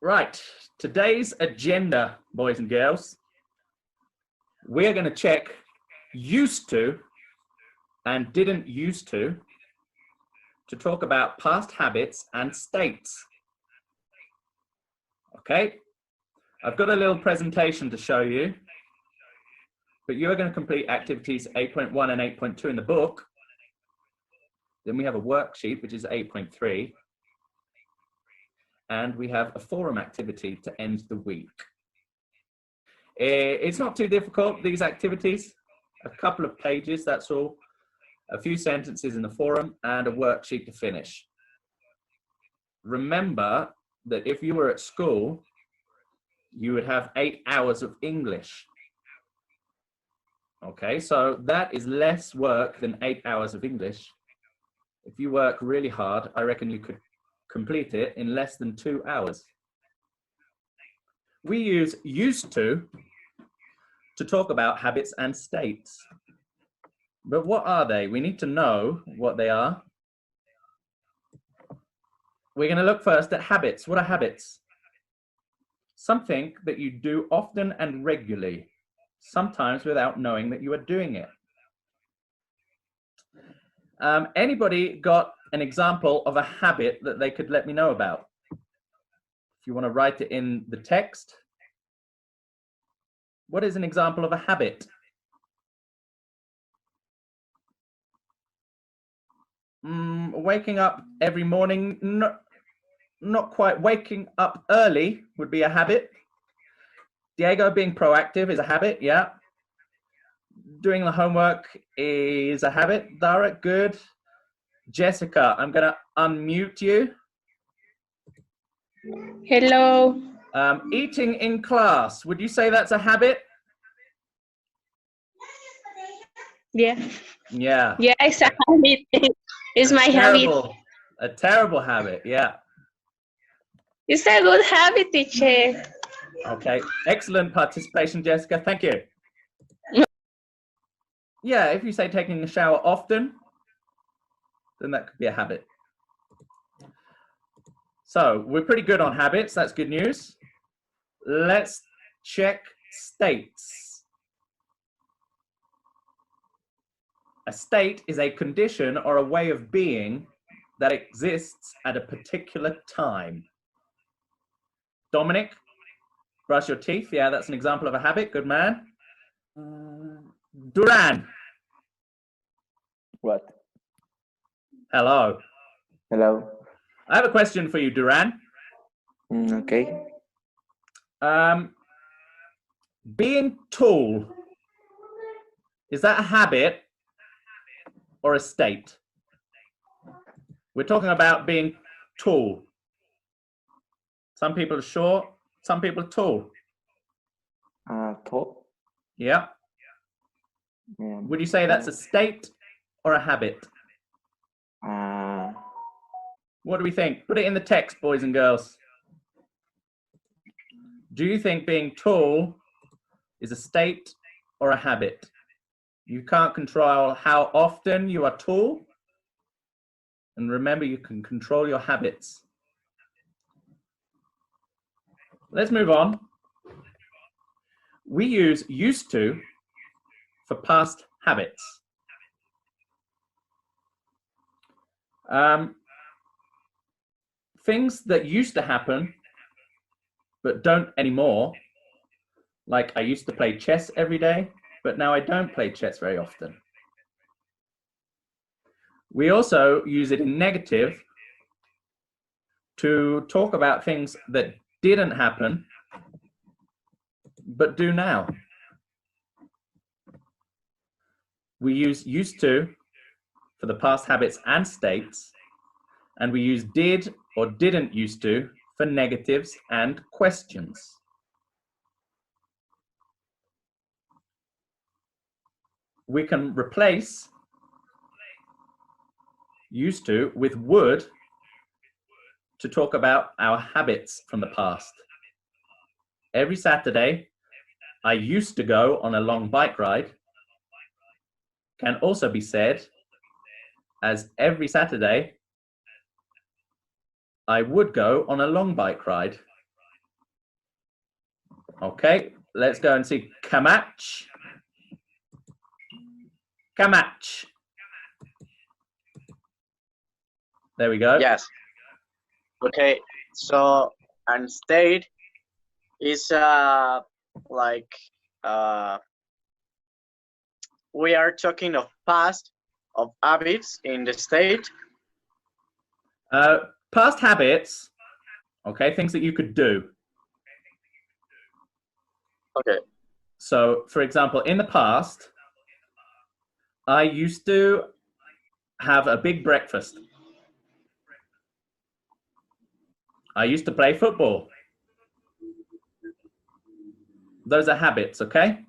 Right, today's agenda, boys and girls, we're going to check used to and didn't used to talk about past habits and states. Okay, I've got a little presentation to show you, but you are going to complete activities 8.1 and 8.2 in the book. Then we have a worksheet, which is 8.3. And we have a forum activity to end the week. It's not too difficult, these activities. A couple of pages, that's all. A few sentences in the forum and a worksheet to finish. Remember that if you were at school, you would have 8 hours of English. Okay, so that is less work than 8 hours of English. If you work really hard, I reckon you could complete it in less than 2 hours. We use used to talk about habits and states. But what are they? We need to know what they are. We're going to look first at habits. What are habits? Something that you do often and regularly, sometimes without knowing that you are doing it. Anybody got an example of a habit that they could let me know about? If you want to write it in the text. What is an example of a habit? Waking up every morning, not quite. Waking up early would be a habit. Diego, being proactive is a habit, yeah. Doing the homework is a habit. Dara, good. Jessica, I'm going to unmute you. Hello. Eating in class, would you say that's a habit? Yeah. Yeah. Yeah, it's a habit. It's my habit. A terrible habit, yeah. It's a good habit, teacher. Okay, excellent participation, Jessica. Thank you. Yeah, if you say taking a shower often, then that could be a habit. So we're pretty good on habits. That's good news. Let's check states. A state is a condition or a way of being that exists at a particular time. Dominic, brush your teeth. Yeah, that's an example of a habit. Good man. Duran. What? Hello. Hello. I have a question for you, Duran. Okay. Being tall, is that a habit or a state? We're talking about being tall. Some people are short, some people are tall. Tall. Yeah. Would you say that's a state or a habit? What do we think? Put it in the text, boys and girls. Do you think being tall is a state or a habit? You can't control how often you are tall. And remember, you can control your habits. Let's move on. We use used to for past habits. Things that used to happen but don't anymore, like I used to play chess every day, but now I don't play chess very often. We also use it in negative to talk about things that didn't happen but do now. We use used to for the past habits and states, and we use did or didn't used to for negatives and questions. We can replace used to with would to talk about our habits from the past. Every Saturday, I used to go on a long bike ride can also be said as every Saturday, I would go on a long bike ride. Okay, let's go and see Kamach. Kamach. There we go. Yes. Okay, so and state is like we are talking of past of habits in the state. Past habits, okay, things that you could do. Okay. So, for example, in the past, I used to have a big breakfast. I used to play football. Those are habits, okay?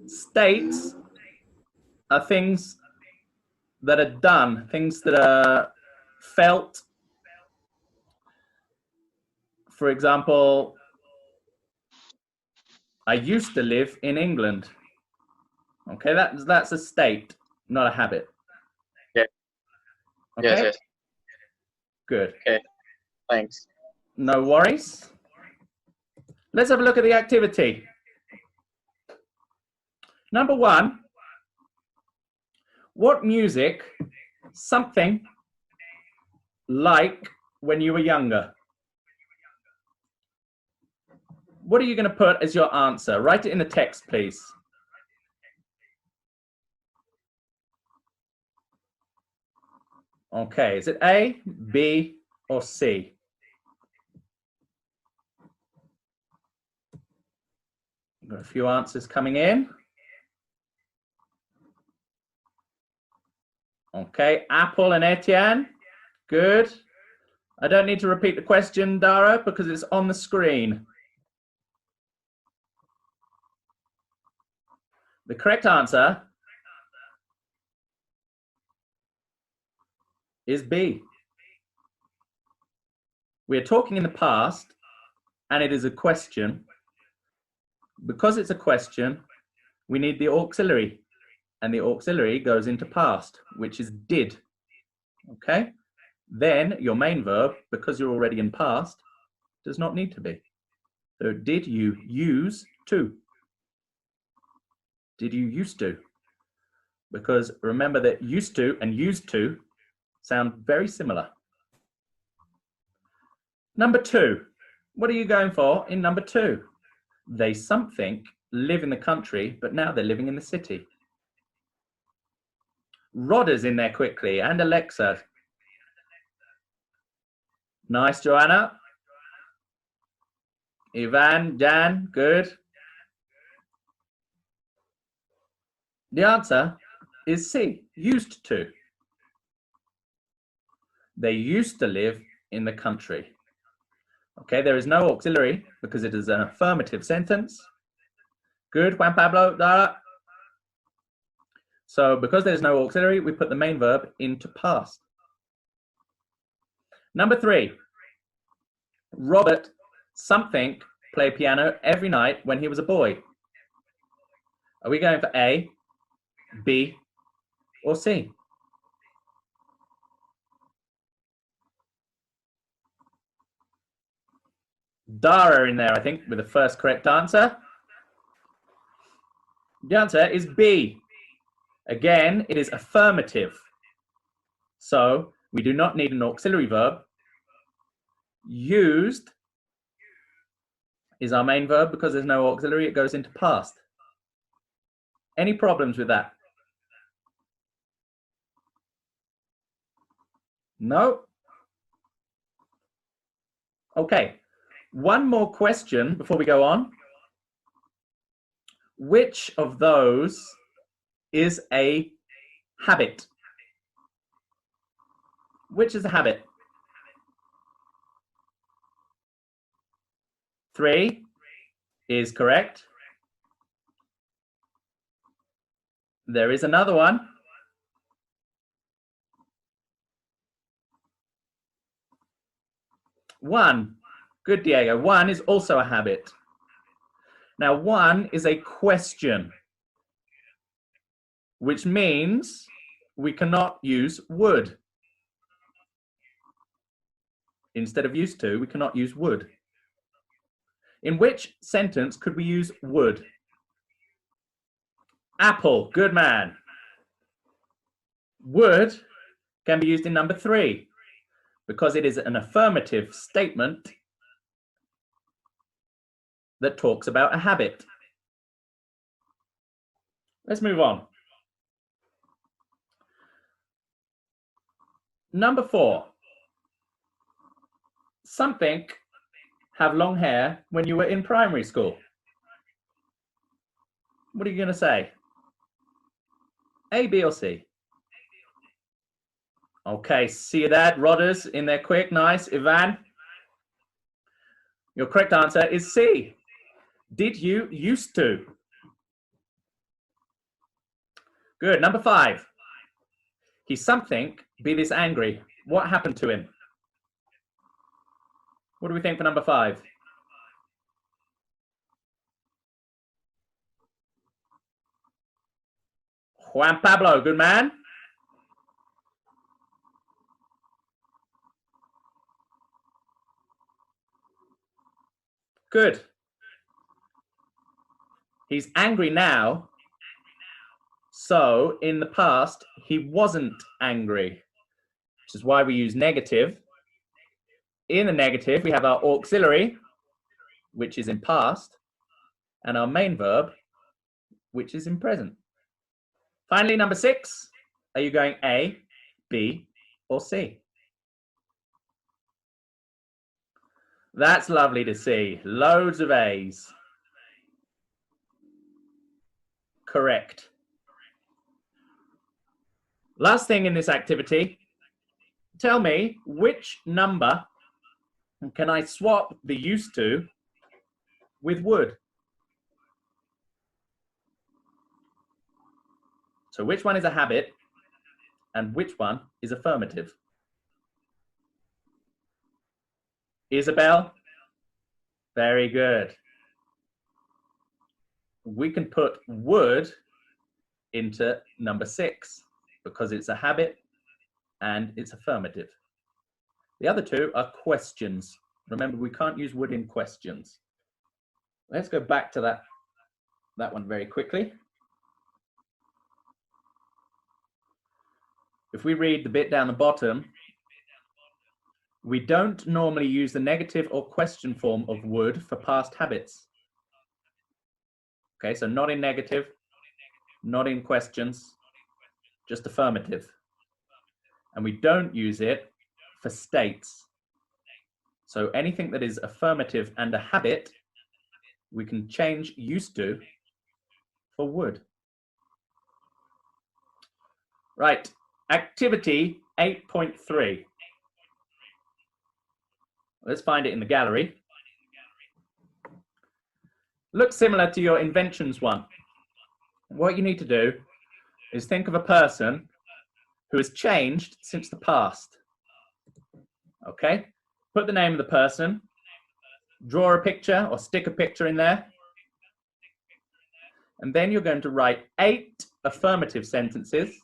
States are things that are done, things that are felt. For example, I used to live in England. Okay, that's a state, not a habit. Yeah. Okay? Yes, yes. Good. Okay, thanks. No worries. Let's have a look at the activity. Number 1, what music, something like when you were younger? What are you going to put as your answer? Write it in the text, please. Okay, is it A, B, or C? Got a few answers coming in. Okay, Apple and Etienne. Good. I don't need to repeat the question, Dara, because it's on the screen. The correct answer is B. We're talking in the past, and it is a question. Because it's a question, we need the auxiliary, and the auxiliary goes into past, which is did. Okay? Then your main verb, because you're already in past, does not need to be. So did you use to? Did you used to? Because remember that used to and used to sound very similar. Number 2. What are you going for in number 2? They something live in the country, but now they're living in the city. Rodder's in there quickly, and Alexa. Nice, Joanna. Ivan, Jan, good. The answer is C, used to. They used to live in the country. Okay, there is no auxiliary because it is an affirmative sentence. Good, Juan Pablo, Dara. So because there's no auxiliary, we put the main verb into past. Number 3, Robert something played piano every night when he was a boy. Are we going for A, B, or C? Dara in there, I think, with the first correct answer. The answer is B. Again, it is affirmative. So we do not need an auxiliary verb. Used is our main verb because there's no auxiliary, it goes into past. Any problems with that? No? Okay, one more question before we go on. Which of those is a habit? Which is a habit? 3 is correct. There is another one. 1. Good, Diego. 1 is also a habit. Now, 1 is a question, which means we cannot use would. Instead of used to, we cannot use would. In which sentence could we use would? Apple, good man. Would can be used in number 3 because it is an affirmative statement that talks about a habit. Let's move on. Number 4. Something have long hair when you were in primary school. What are you going to say? A, B, or C? Okay, see that, Rodders in there quick, nice. Ivan? Your correct answer is C. Did you used to? Good. Number 5. He's something, be this angry. What happened to him? What do we think for number 5? Juan Pablo, good man. Good. He's angry now. So in the past, he wasn't angry, which is why we use negative. In the negative, we have our auxiliary, which is in past, and our main verb, which is in present. Finally, number 6, are you going A, B, or C? That's lovely to see. Loads of A's. Correct. Last thing in this activity, tell me which number can I swap the used to with would? So which one is a habit and which one is affirmative? Isabel? Very good. We can put would into number 6 because it's a habit and it's affirmative. The other 2 are questions. Remember, we can't use would in questions. Let's go back to that one very quickly. If we read the bit down the bottom, we don't normally use the negative or question form of would for past habits. Okay, so not in negative, not in questions, just affirmative. And we don't use it for states. So anything that is affirmative and a habit, we can change used to for would. Right, activity 8.3. Let's find it in the gallery. Looks similar to your inventions one. What you need to do is think of a person who has changed since the past. Okay, put the name of the person, draw a picture or stick a picture in there, and then you're going to write 8 affirmative sentences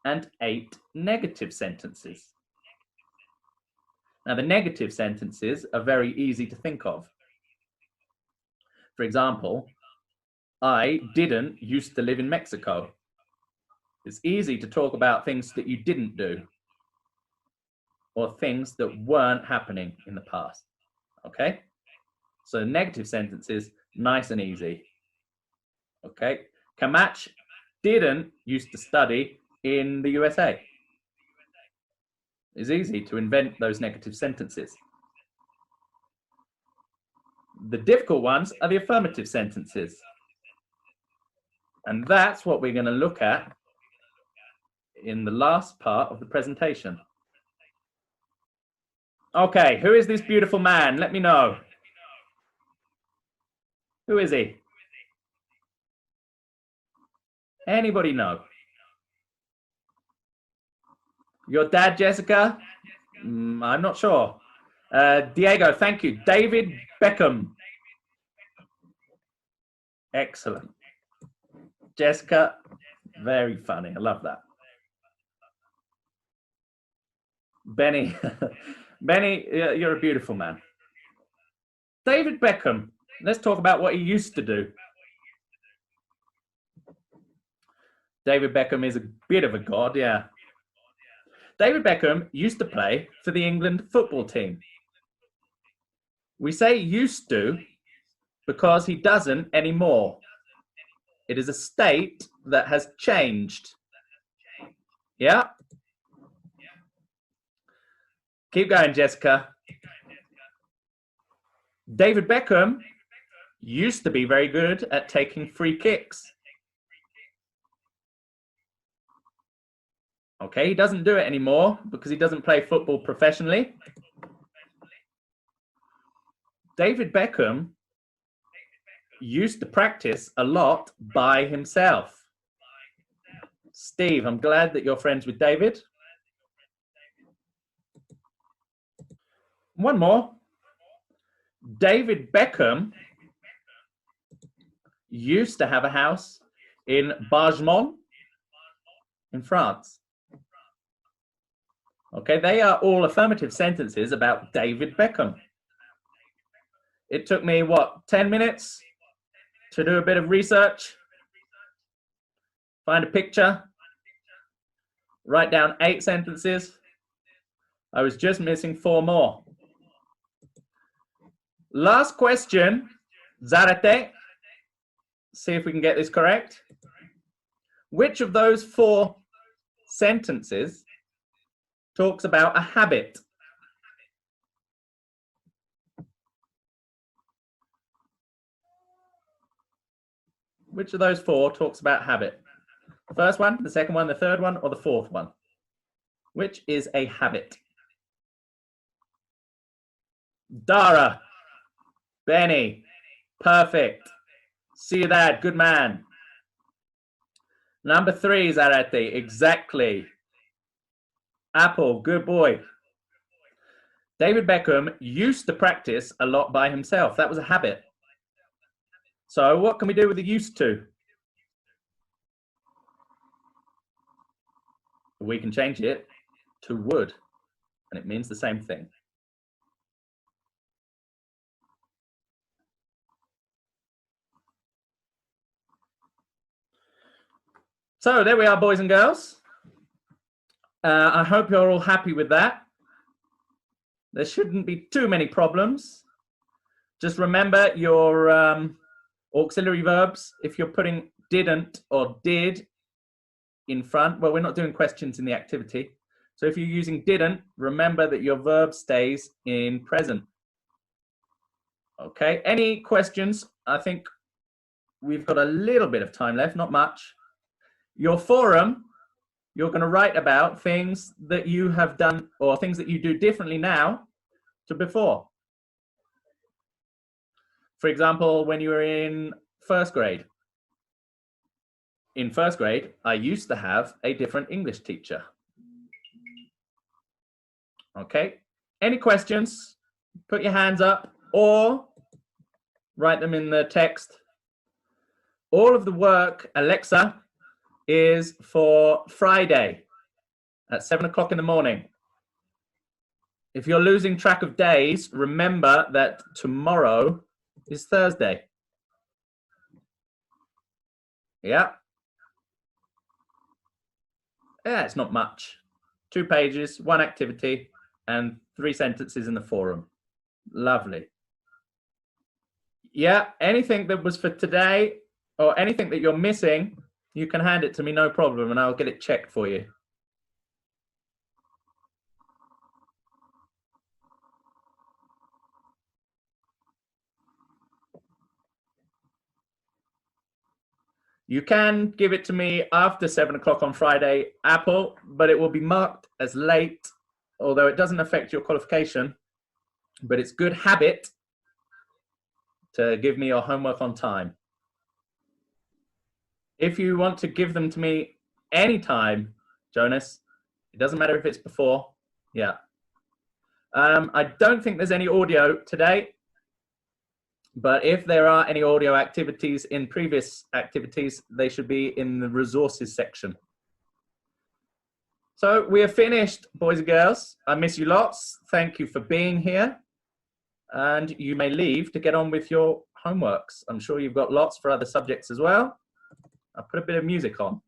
and 8 negative sentences. Now, the negative sentences are very easy to think of. For example, I didn't used to live in Mexico. It's easy to talk about things that you didn't do or things that weren't happening in the past. Okay? So negative sentences, nice and easy. Okay? Kamach didn't used to study in the USA. It's easy to invent those negative sentences. The difficult ones are the affirmative sentences. And that's what we're going to look at in the last part of the presentation. Okay, who is this beautiful man? Let me know. Who is he? Anybody know? Your dad, Jessica? I'm not sure. Diego, thank you. David Beckham. Excellent. Jessica, very funny. I love that. Benny, Benny, you're a beautiful man. David Beckham. Let's talk about what he used to do. David Beckham is a bit of a god, yeah. David Beckham used to play for the England football team. We say used to because he doesn't anymore. It is a state that has changed. Yeah? Keep going, Jessica. David Beckham used to be very good at taking free kicks. Okay, he doesn't do it anymore because he doesn't play football professionally. David Beckham used to practice a lot by himself. Steve, I'm glad that you're friends with David. One more. David Beckham used to have a house in Bargemont in France. Okay, they are all affirmative sentences about David Beckham. It took me, what, 10 minutes to do a bit of research, find a picture, write down 8 sentences. I was just missing 4 more. Last question, Zarate. See if we can get this correct. Which of those 4 sentences talks about a habit? Which of those 4 talks about habit? The first one, the second one, the third one, or the fourth one? Which is a habit? Dara, Benny, perfect. See you there, good man. Number 3, Zarate, exactly. Apple, good boy. David Beckham used to practice a lot by himself. That was a habit. So what can we do with the used to? We can change it to would, and it means the same thing. So there we are, boys and girls. I hope you're all happy with that. There shouldn't be too many problems. Just remember your auxiliary verbs. If you're putting didn't or did in front, well, we're not doing questions in the activity. So if you're using didn't, remember that your verb stays in present. Okay, any questions? I think we've got a little bit of time left, not much. Your forum, you're going to write about things that you have done or things that you do differently now to before. For example, when you were in first grade. In first grade, I used to have a different English teacher. Okay, any questions? Put your hands up or write them in the text. All of the work, Alexa, is for Friday at 7 o'clock in the morning. If you're losing track of days, remember that tomorrow is Thursday. Yeah. Yeah, it's not much. 2 pages, 1 activity, and 3 sentences in the forum. Lovely. Yeah, anything that was for today or anything that you're missing, you can hand it to me, no problem, and I'll get it checked for you. You can give it to me after 7 o'clock on Friday, Apple, but it will be marked as late, although it doesn't affect your qualification. But it's good habit to give me your homework on time. If you want to give them to me anytime, Jonas, it doesn't matter if it's before. Yeah. I don't think there's any audio today. But if there are any audio activities in previous activities, they should be in the resources section. So we are finished, boys and girls. I miss you lots. Thank you for being here. And you may leave to get on with your homeworks. I'm sure you've got lots for other subjects as well. I'll put a bit of music on.